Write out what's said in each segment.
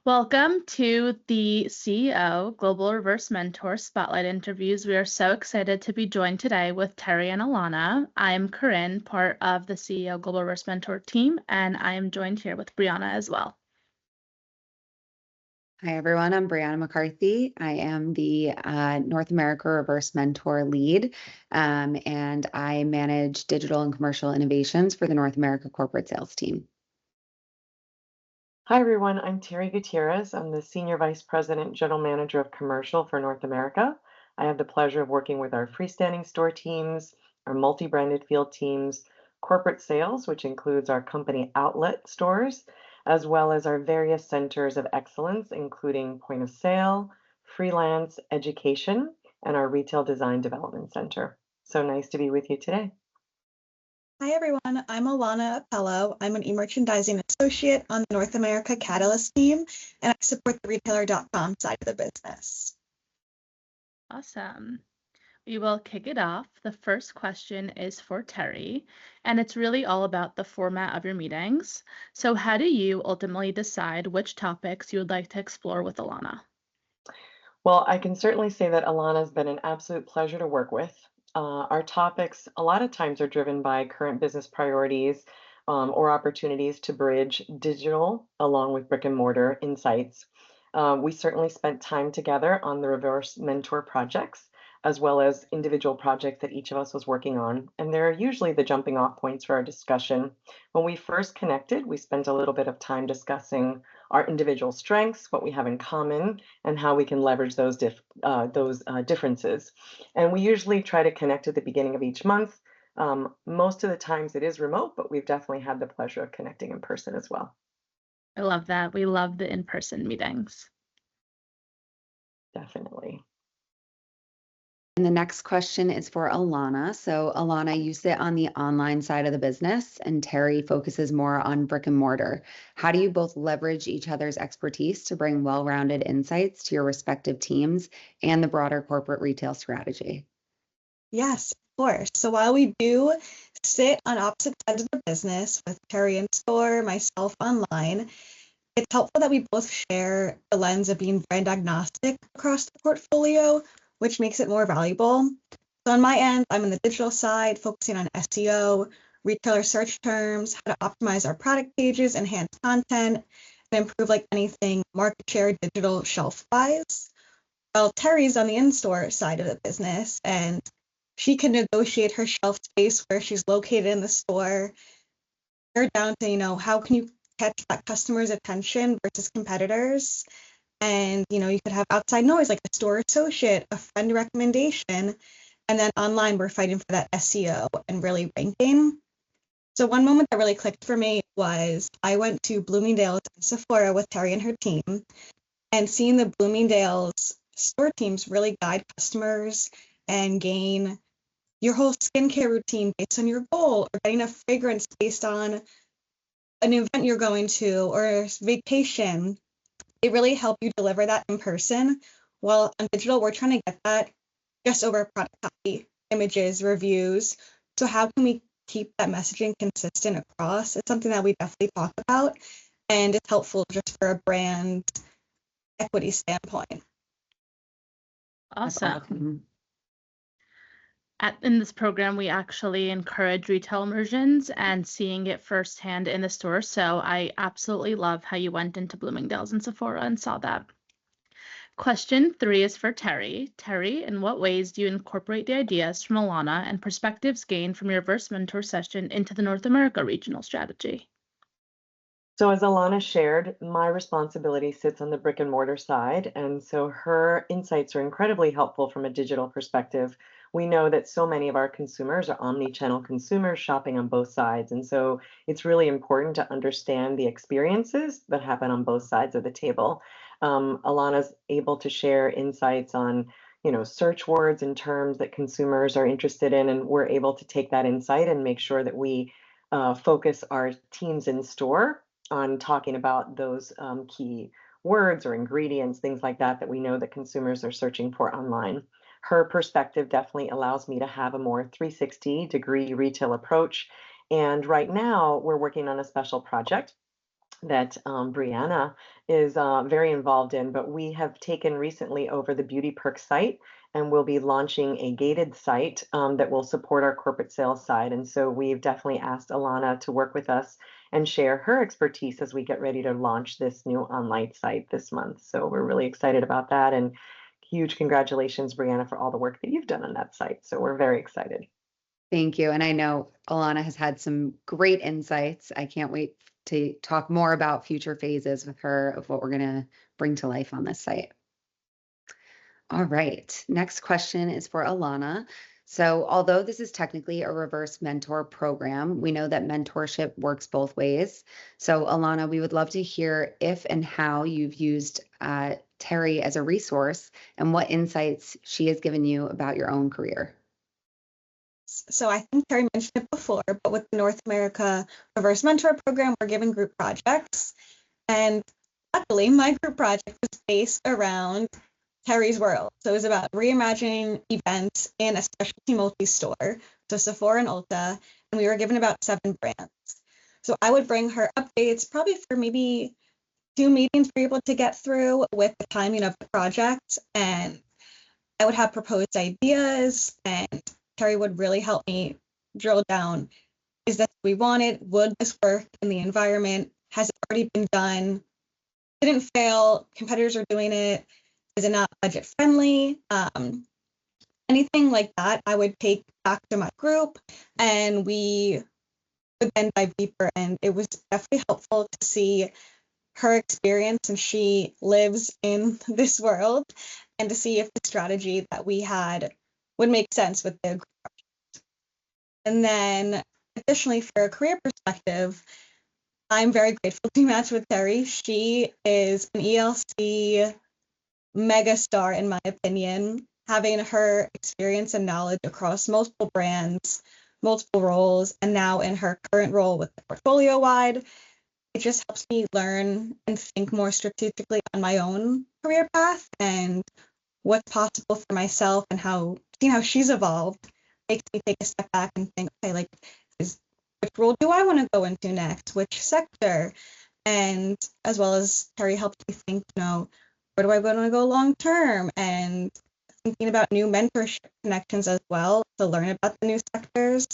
Welcome to the CEO Global Reverse Mentor Spotlight Interviews. We are so excited to be joined today with Terry and Alanna. I'm Corinne, part of the CEO Global Reverse Mentor team, and I am joined here with Brianna as well. Hi, everyone. I'm Brianna McCarthy. I am the North America Reverse Mentor lead, and I manage digital and commercial innovations for the North America corporate sales team. Hi, everyone. I'm Terry Gutierrez. I'm the Senior Vice President, General Manager of Commercial for North America. I have the pleasure of working with our freestanding store teams, our multi-branded field teams, corporate sales, which includes our company outlet stores, as well as our various centers of excellence, including point of sale, freelance, education, and our retail design development center. So nice to be with you today. Hi, everyone. I'm Alanna Apello. I'm an e-merchandising associate on the North America Catalyst team, and I support the retailer.com side of the business. Awesome. We will kick it off. The first question is for Terry, and it's really all about the format of your meetings. So how do you ultimately decide which topics you would like to explore with Alanna? Well, I can certainly say that Alanna has been an absolute pleasure to work with. Our topics a lot of times are driven by current business priorities or opportunities to bridge digital along with brick and mortar insights. We certainly spent time together on the reverse mentor projects, as well as individual projects that each of us was working on. And they're usually the jumping off points for our discussion. When we first connected, we spent a little bit of time discussing our individual strengths, what we have in common, and how we can leverage those differences. And we usually try to connect at the beginning of each month. Most of the times it is remote, but we've definitely had the pleasure of connecting in person as well. I love that. We love the in-person meetings. Definitely. And the next question is for Alanna. So Alanna, you sit on the online side of the business, and Terry focuses more on brick and mortar. How do you both leverage each other's expertise to bring well-rounded insights to your respective teams and the broader corporate retail strategy? Yes, of course. So while we do sit on opposite sides of the business with Terry in store, myself online, it's helpful that we both share the lens of being brand agnostic across the portfolio, which makes it more valuable. So on my end, I'm on the digital side, focusing on SEO, retailer search terms, how to optimize our product pages, enhance content, and improve like anything market share, digital shelf-wise. While Terry's on the in-store side of the business, and she can negotiate her shelf space where she's located in the store. They're down to, how can you catch that customer's attention versus competitors? And, you could have outside noise like a store associate, a friend recommendation, and then online we're fighting for that SEO and really ranking. So one moment that really clicked for me was I went to Bloomingdale's and Sephora with Terry and her team, and seeing the Bloomingdale's store teams really guide customers and gain your whole skincare routine based on your goal, or getting a fragrance based on an event you're going to or a vacation. It really helped you deliver that in person. While on digital, we're trying to get that just over product copy, images, reviews. So how can we keep that messaging consistent across? It's something that we definitely talk about, and it's helpful just for a brand equity standpoint. Awesome. In this program, we actually encourage retail immersions and seeing it firsthand in the store. So I absolutely love how you went into Bloomingdale's and Sephora and saw that. Question 3 is for Terry. Terry, in what ways do you incorporate the ideas from Alanna and perspectives gained from your reverse mentor session into the North America regional strategy? So as Alanna shared, my responsibility sits on the brick and mortar side, and so her insights are incredibly helpful from a digital perspective. We know that so many of our consumers are omni-channel consumers shopping on both sides, and so it's really important to understand the experiences that happen on both sides of the table. Alanna's able to share insights on search words and terms that consumers are interested in, and we're able to take that insight and make sure that we focus our teams in store on talking about those key words or ingredients, things like that, that we know that consumers are searching for online. Her perspective definitely allows me to have a more 360-degree retail approach. And right now, we're working on a special project that Brianna is very involved in, but we have taken recently over the Beauty Perk site and we'll be launching a gated site that will support our corporate sales side. And so we've definitely asked Alanna to work with us and share her expertise as we get ready to launch this new online site this month. So we're really excited about that. And huge congratulations, Brianna, for all the work that you've done on that site. So we're very excited. Thank you. And I know Alanna has had some great insights. I can't wait to talk more about future phases with her of what we're going to bring to life on this site. All right. Next question is for Alanna. So, although this is technically a reverse mentor program, we know that mentorship works both ways. So, Alanna, we would love to hear if and how you've used Terry as a resource and what insights she has given you about your own career. So I think Terry mentioned it before, but with the North America Reverse Mentor Program, we're given group projects. And luckily, my group project was based around Terry's world. So it was about reimagining events in a specialty multi-store, so Sephora and Ulta, and we were given about 7 brands. So I would bring her updates probably for maybe 2 meetings we were able to get through with the timing of the project, and I would have proposed ideas, and Terry would really help me drill down. Is this what we wanted? Would this work in the environment? Has it already been done? Didn't fail. Competitors are doing it. Is it not budget friendly? Anything like that, I would take back to my group and we would then dive deeper. And it was definitely helpful to see her experience, and she lives in this world, and to see if the strategy that we had would make sense with the group. And then additionally, for a career perspective, I'm very grateful to match with Terry. She is an ELC megastar, in my opinion. Having her experience and knowledge across multiple brands, multiple roles, and now in her current role with the portfolio wide, it just helps me learn and think more strategically on my own career path and what's possible for myself, and seeing how she's evolved makes me take a step back and think, okay, like, which role do I want to go into next? Which sector? And as well as Terry helped me think, where do I want to go long term? And thinking about new mentorship connections as well to learn about the new sectors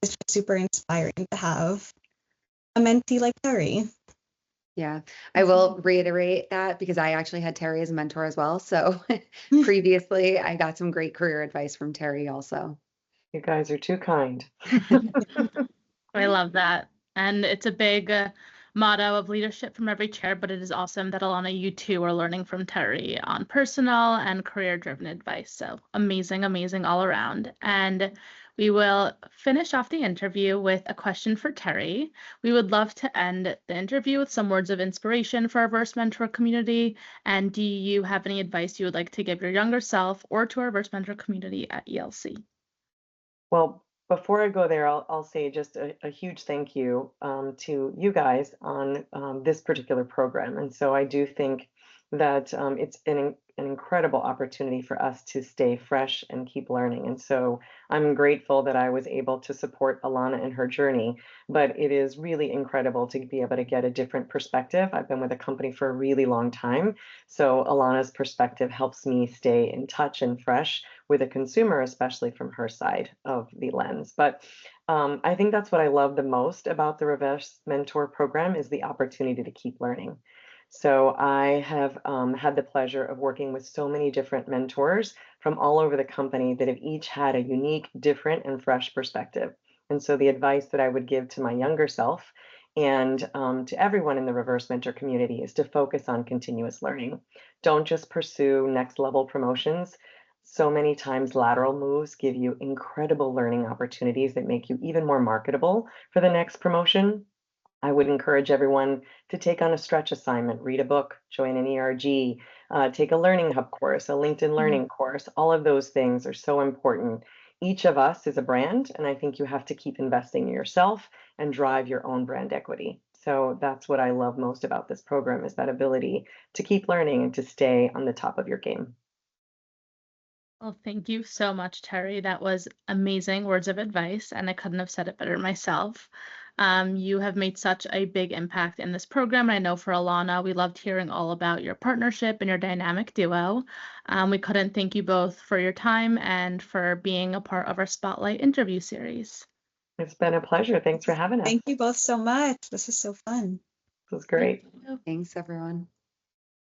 is just super inspiring to have a mentee like Terry. Yeah, I will reiterate that because I actually had Terry as a mentor as well. So previously, I got some great career advice from Terry also. You guys are too kind. I love that. And it's a big motto of leadership from every chair, but it is awesome that Alanna, you too are learning from Terry on personal and career-driven advice. So amazing, amazing all around. And we will finish off the interview with a question for Terry. We would love to end the interview with some words of inspiration for our Verse Mentor community. And do you have any advice you would like to give your younger self or to our Verse Mentor community at ELC? Well, before I go there, I'll say just a huge thank you to you guys on this particular program. And so I do think that it's an incredible opportunity for us to stay fresh and keep learning. And so I'm grateful that I was able to support Alanna in her journey, but it is really incredible to be able to get a different perspective. I've been with the company for a really long time. So Alanna's perspective helps me stay in touch and fresh with a consumer, especially from her side of the lens. But I think that's what I love the most about the Reverse Mentor program is the opportunity to keep learning. So I have had the pleasure of working with so many different mentors from all over the company that have each had a unique, different, and fresh perspective. And so the advice that I would give to my younger self and to everyone in the Reverse Mentor community is to focus on continuous learning. Don't just pursue next level promotions. So many times lateral moves give you incredible learning opportunities that make you even more marketable for the next promotion. I would encourage everyone to take on a stretch assignment, read a book, join an ERG, take a Learning Hub course, a LinkedIn Learning course. All of those things are so important. Each of us is a brand, and I think you have to keep investing in yourself and drive your own brand equity. So that's what I love most about this program is that ability to keep learning and to stay on the top of your game. Well, thank you so much, Terry. That was amazing words of advice, and I couldn't have said it better myself. You have made such a big impact in this program. I know for Alanna, we loved hearing all about your partnership and your dynamic duo. We couldn't thank you both for your time and for being a part of our Spotlight interview series. It's been a pleasure. Thanks for having us. Thank you both so much. This is so fun. This was great. Thank you. Thanks, everyone.